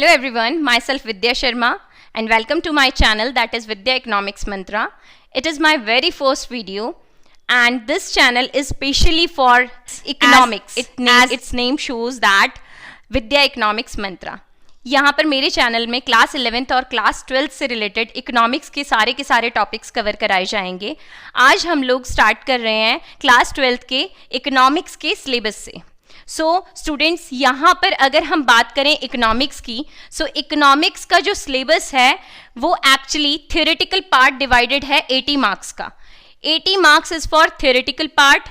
Hello everyone, myself Vidya Sharma and welcome to my channel, that is Vidya Economics Mantra. It is my very first video and this channel is specially for economics. Its name shows that Vidya Economics Mantra. यहाँ पर मेरे channel में class 11th और class 12th से related economics के सारे topics cover कराए जाएंगे. आज हम लोग स्टार्ट कर रहे हैं क्लास 12th के इकोनॉमिक्स के सिलेबस से. स्टूडेंट्स यहाँ पर अगर हम बात करें इकोनॉमिक्स की, इकोनॉमिक्स का जो सिलेबस है वो एक्चुअली थ्योरेटिकल पार्ट डिवाइडेड है 80 मार्क्स का. 80 marks is for theoretical part,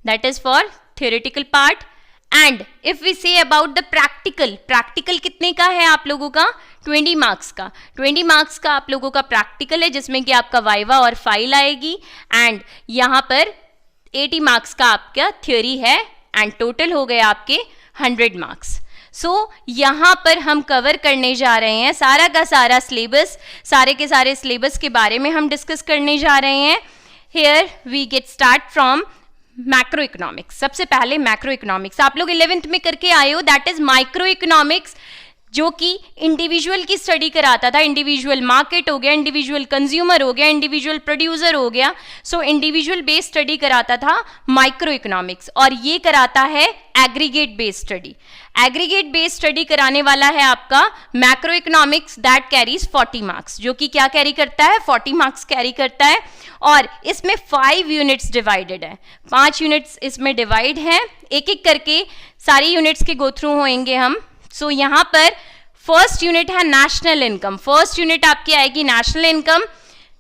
that is for theoretical part. And if we say about the practical कितने का है आप लोगों का? 20 मार्क्स का. 20 मार्क्स का आप लोगों का प्रैक्टिकल है जिसमें कि आपका वाइवा और फाइल आएगी. एंड यहाँ पर 80 मार्क्स का आपका थ्योरी है एंड टोटल हो गए आपके 100 मार्क्स. यहाँ पर हम कवर करने जा रहे हैं सारा का सारा सिलेबस, सारे के सारे सिलेबस के बारे में हम डिस्कस करने जा रहे हैं. Here we get start from macro economics. सबसे पहले मैक्रो इकोनॉमिक्स आप लोग 11th में करके आए हो, दैट इज माइक्रो इकोनॉमिक्स, जो कि इंडिविजुअल की स्टडी कराता था. इंडिविजुअल मार्केट हो गया, इंडिविजुअल कंज्यूमर हो गया, इंडिविजुअल प्रोड्यूसर हो गया. इंडिविजुअल बेस्ड स्टडी कराता था माइक्रो इकोनॉमिक्स, और ये कराता है aggregate based study. Aggregate based study कराने वाला है आपका macro economics, that carries 40 marks, जो कि क्या कैरी करता है? 40 मार्क्स कैरी करता है. और इसमें 5 यूनिट्स डिवाइडेड है, 5 यूनिट्स इसमें डिवाइड हैं. एक एक करके सारी यूनिट्स के गो थ्रू होंगे हम. यहाँ पर फर्स्ट यूनिट है नेशनल इनकम. फर्स्ट यूनिट आपकी आएगी नेशनल इनकम.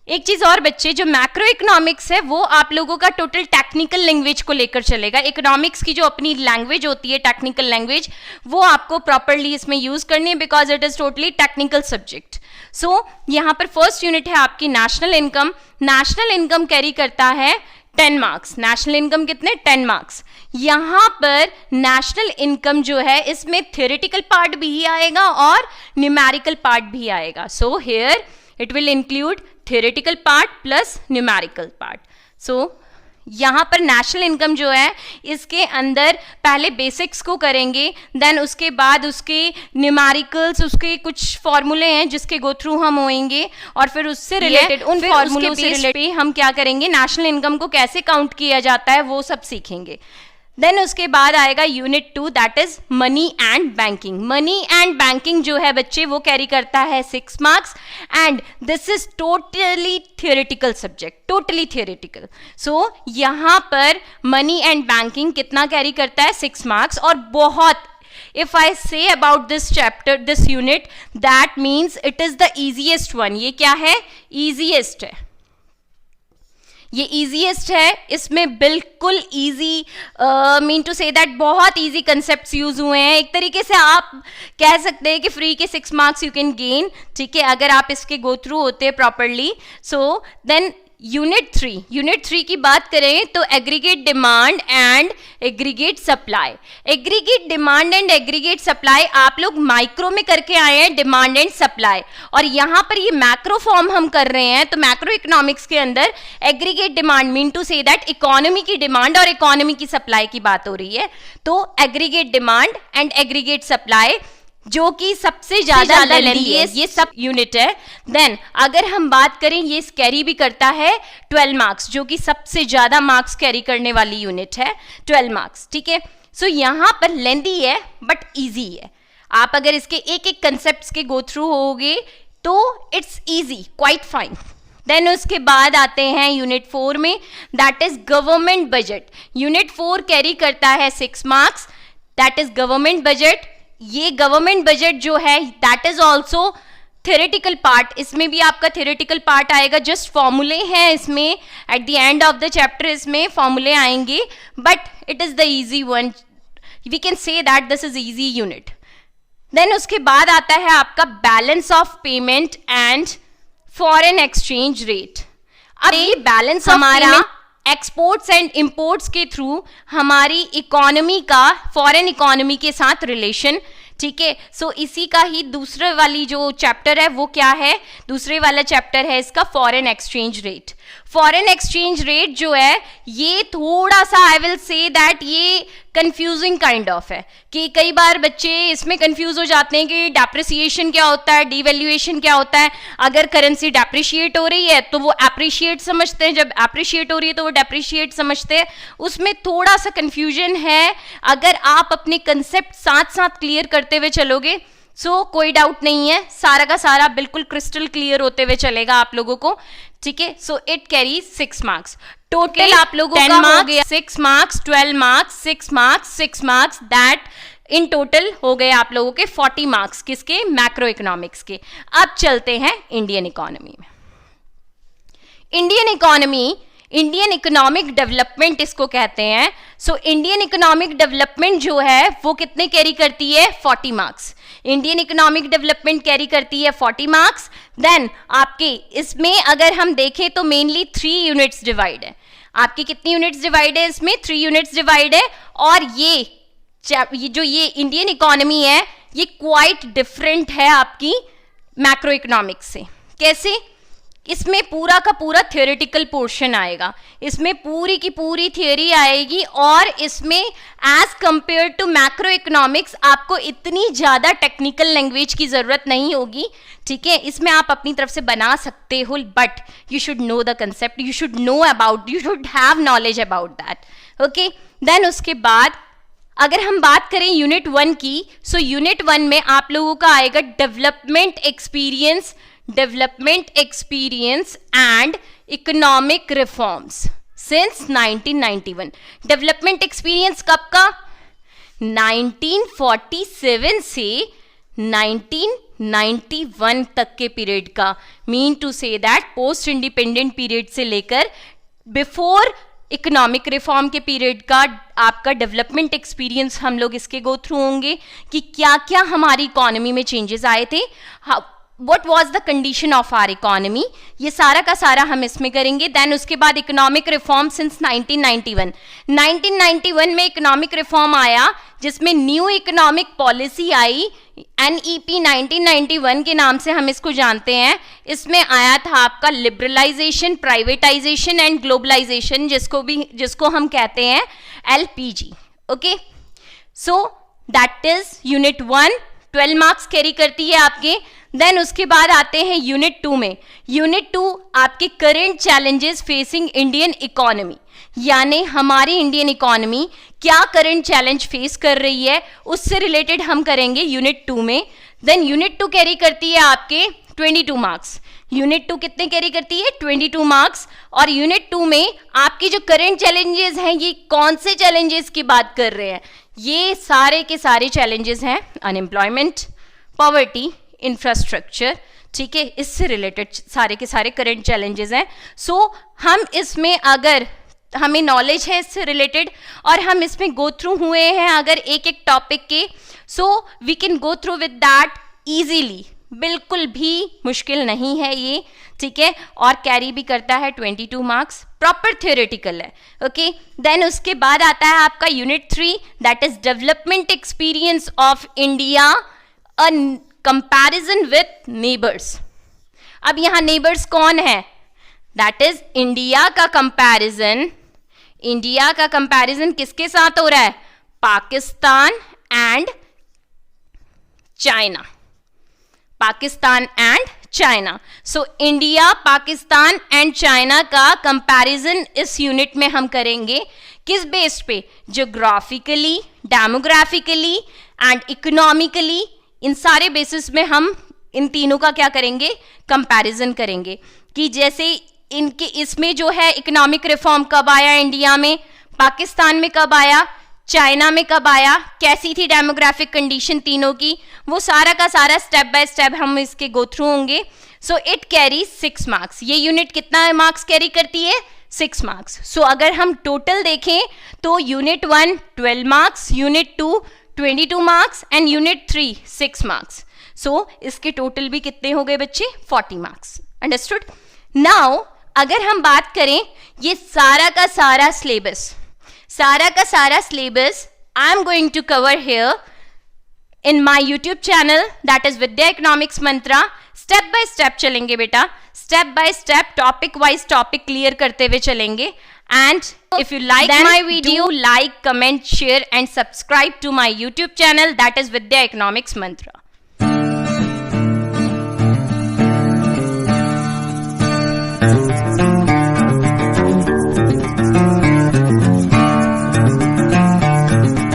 एक चीज और बच्चे, जो मैक्रो इकोनॉमिक्स है वो आप लोगों का टोटल टेक्निकल लैंग्वेज को लेकर चलेगा. इकोनॉमिक्स की जो अपनी लैंग्वेज होती है, टेक्निकल लैंग्वेज, वो आपको प्रॉपरली इसमें यूज करनी है because it is totally technical subject. यहाँ पर फर्स्ट यूनिट है आपकी national income. National income carry करता है 10 मार्क्स. नेशनल इनकम कितने? 10 मार्क्स. यहाँ पर नेशनल इनकम जो है इसमें थ्योरेटिकल पार्ट भी आएगा और न्यूमेरिकल पार्ट भी आएगा. Here it will include theoretical part plus numerical part. यहाँ पर नेशनल इनकम जो है इसके अंदर पहले बेसिक्स को करेंगे, देन उसके बाद उसके न्यूमेरिकल्स, उसके कुछ फॉर्मूले हैं जिसके गो थ्रू हम होंगे, और फिर उससे रिलेटेड उन फॉर्मूलों से रिलेटेड हम क्या करेंगे, नेशनल इनकम को कैसे काउंट किया जाता है वो सब सीखेंगे. देन उसके बाद आएगा unit 2, that is money and banking. Money and banking जो है बच्चे वो कैरी करता है 6 marks and this is totally theoretical subject, totally theoretical. यहाँ पर मनी एंड बैंकिंग कितना कैरी करता है? 6 मार्क्स. और बहुत, if I say about this chapter, this unit, that means it is the easiest one. ये क्या है? easiest है. ये easiest है. इसमें बिल्कुल easy, mean to say that बहुत easy concepts यूज हुए हैं. एक तरीके से आप कह सकते हैं कि फ्री के 6 मार्क्स यू कैन गेन, ठीक है, अगर आप इसके गो थ्रू होते हैं प्रॉपरली. देन यूनिट 3 की बात करें तो aggregate demand and aggregate supply. Aggregate demand and aggregate supply आप लोग माइक्रो में करके आए हैं, डिमांड एंड सप्लाई, और यहाँ पर ये मैक्रो फॉर्म हम कर रहे हैं. तो मैक्रो इकोनॉमिक्स के अंदर aggregate demand mean to say that economy की डिमांड और इकोनॉमी की सप्लाई की बात हो रही है. तो aggregate demand and aggregate supply जो कि सबसे ज्यादा लेंथी है, ये सब यूनिट है. देन अगर हम बात करें, ये कैरी भी करता है 12 मार्क्स, जो कि सबसे ज्यादा मार्क्स कैरी करने वाली यूनिट है, 12 मार्क्स, ठीक है. यहाँ पर लेंथी है बट इजी है. आप अगर इसके एक एक कंसेप्ट्स के गो थ्रू होगे तो it's easy, quite fine. Then उसके बाद आते हैं यूनिट 4 में, that is government budget. Unit 4 carry करता है 6 marks, that is government budget. ये गवर्नमेंट बजट जो है that is also theoretical part. इसमें भी आपका थ्योरेटिकल पार्ट आएगा, जस्ट फॉर्मूले हैं इसमें. At the end of the chapter इसमें फॉर्मूले आएंगे, but it is the easy one. We can say that this is easy unit. Then उसके बाद आता है आपका balance of payment and foreign exchange rate. अब ये बैलेंस हमारा एक्सपोर्ट्स एंड इंपोर्ट्स के थ्रू हमारी इकोनॉमी का फॉरेन इकोनॉमी के साथ रिलेशन, ठीक है. इसी का ही दूसरे वाली जो चैप्टर है वो क्या है? दूसरे वाला चैप्टर है इसका foreign exchange rate. Foreign exchange rate जो है ये थोड़ा सा आई विल से दैट ये कंफ्यूजिंग काइंड ऑफ है कि कई बार बच्चे इसमें कंफ्यूज हो जाते हैं कि डेप्रिसिएशन क्या होता है, डिवैल्यूएशन क्या होता है। अगर करेंसी डेप्रिशिएट हो रही है तो वो एप्रिशिएट समझते हैं, जब एप्रिशिएट हो रही है तो वो डेप्रिशिएट समझते हैं। उसमें थोड़ा सा कंफ्यूजन है। अगर आप अपने कंसेप्ट साथ साथ क्लियर करते हुए चलोगे कोई डाउट नहीं है, सारा का सारा बिल्कुल क्रिस्टल क्लियर होते हुए चलेगा आप लोगों को, ठीक है। So it carry 6 marks total आप लोगों का हो गया 6 marks, 12 marks, 6 marks, 6 marks, that in total हो गए आप लोगों के 40 मार्क्स किसके, मैक्रो इकोनॉमिक्स के। अब चलते हैं इंडियन इकोनॉमी में। Indian economy, Indian economic development इसको कहते हैं। सो इंडियन इकोनॉमिक डेवलपमेंट जो है वो कितने कैरी करती है, 40 marks. Indian economic development carry करती है 40 मार्क्स। देन आपके इसमें अगर हम देखें तो मेनली 3 यूनिट्स डिवाइड है। आपकी कितनी यूनिट्स डिवाइड है, इसमें 3 यूनिट्स डिवाइड है। और ये जो ये इंडियन इकोनॉमी है ये क्वाइट डिफरेंट है आपकी मैक्रो इकोनॉमिक्स से। कैसे, इसमें पूरा का पूरा थियोरेटिकल पोर्शन आएगा, इसमें पूरी की पूरी थियोरी आएगी और इसमें as compared to macro economics आपको इतनी ज़्यादा टेक्निकल लैंग्वेज की ज़रूरत नहीं होगी, ठीक है। इसमें आप अपनी तरफ से बना सकते हो but you should know the concept, you should know about, you should have knowledge about that, okay. Then उसके बाद अगर हम बात करें यूनिट 1 की, सो यूनिट 1 में आप लोगों का आएगा development experience, development experience and economic reforms since 1991। Development experience कब का, 1947 से 1991 तक के पीरियड का। Mean to say that post independent period से लेकर बिफोर इकोनॉमिक रिफॉर्म के पीरियड का आपका डेवलपमेंट एक्सपीरियंस हम लोग इसके गो थ्रू होंगे कि क्या क्या हमारी इकोनॉमी में चेंजेस आए थे, what was the condition of our economy, ये सारा का सारा हम इसमें करेंगे। देन उसके बाद इकोनॉमिक रिफॉर्म सिंस 1991 में इकोनॉमिक रिफॉर्म आया जिसमें न्यू इकोनॉमिक पॉलिसी आई, NEP 1991 के नाम से हम इसको जानते हैं। इसमें आया था आपका लिबरलाइजेशन, प्राइवेटाइजेशन एंड ग्लोबलाइजेशन, जिसको हम कहते हैं LPG, okay. So that is unit 1, 12 marks carry करती है आपके। देन उसके बाद आते हैं यूनिट 2 में। यूनिट 2 आपके current challenges facing Indian economy, यानी हमारी इंडियन इकोनॉमी क्या करंट चैलेंज फेस कर रही है उससे रिलेटेड हम करेंगे यूनिट 2 में। देन यूनिट 2 कैरी करती है आपके 22 मार्क्स। यूनिट 2 कितने कैरी करती है, 22 मार्क्स। और यूनिट 2 में आपकी जो करंट चैलेंजेस हैं ये कौन से चैलेंजेस की बात कर रहे हैं, ये सारे के सारे चैलेंजेस हैं अनएम्प्लॉयमेंट, पॉवर्टी, इंफ्रास्ट्रक्चर, ठीक है। इससे रिलेटेड सारे के सारे करंट चैलेंजेस हैं। सो हम इसमें अगर हमें नॉलेज है इससे रिलेटेड और हम इसमें गो थ्रू हुए हैं अगर एक एक टॉपिक के, so we can go through with that easily, बिल्कुल भी मुश्किल नहीं है ये, ठीक है। और कैरी भी करता है 22 मार्क्स, प्रॉपर थियोरेटिकल है, ओके। देन उसके बाद आता है आपका unit 3 that is development experience of India, a comparison with neighbours. अब यहां नेबर्स कौन है, दैट इज इंडिया का कंपैरिजन। इंडिया का कंपैरिजन किसके साथ हो रहा है, Pakistan and China, Pakistan and China. So India, Pakistan and China का कंपैरिजन इस यूनिट में हम करेंगे। किस बेस पे, ज्योग्राफिकली, डेमोग्राफिकली एंड इकोनॉमिकली, इन सारे बेसिस में हम इन तीनों का क्या करेंगे, कंपैरिजन करेंगे कि जैसे इनके इसमें जो है इकोनॉमिक रिफॉर्म कब आया इंडिया में, पाकिस्तान में कब आया, चाइना में कब आया, कैसी थी डेमोग्राफिक कंडीशन तीनों की, वो सारा का सारा स्टेप बाय स्टेप हम इसके गो थ्रू होंगे। So it carry 6 marks. ये यूनिट कितना मार्क्स कैरी करती है, 6 मार्क्स। सो अगर हम टोटल देखें तो unit 1 12 marks, unit 2 22 marks and unit 3 6 marks. So इसके टोटल भी कितने हो गए बच्चे, 40 मार्क्स। अंडरस्टूड। नाउ अगर हम बात करें ये सारा का सारा सिलेबस, सारा का सारा syllabus I am going to cover here in my YouTube channel, that is Vidya Economics Mantra. Step by step चलेंगे बेटा, step by step topic wise topic clear करते हुए चलेंगे. And if you like my video, like, comment, share and subscribe to my YouTube channel, that is Vidya Economics Mantra.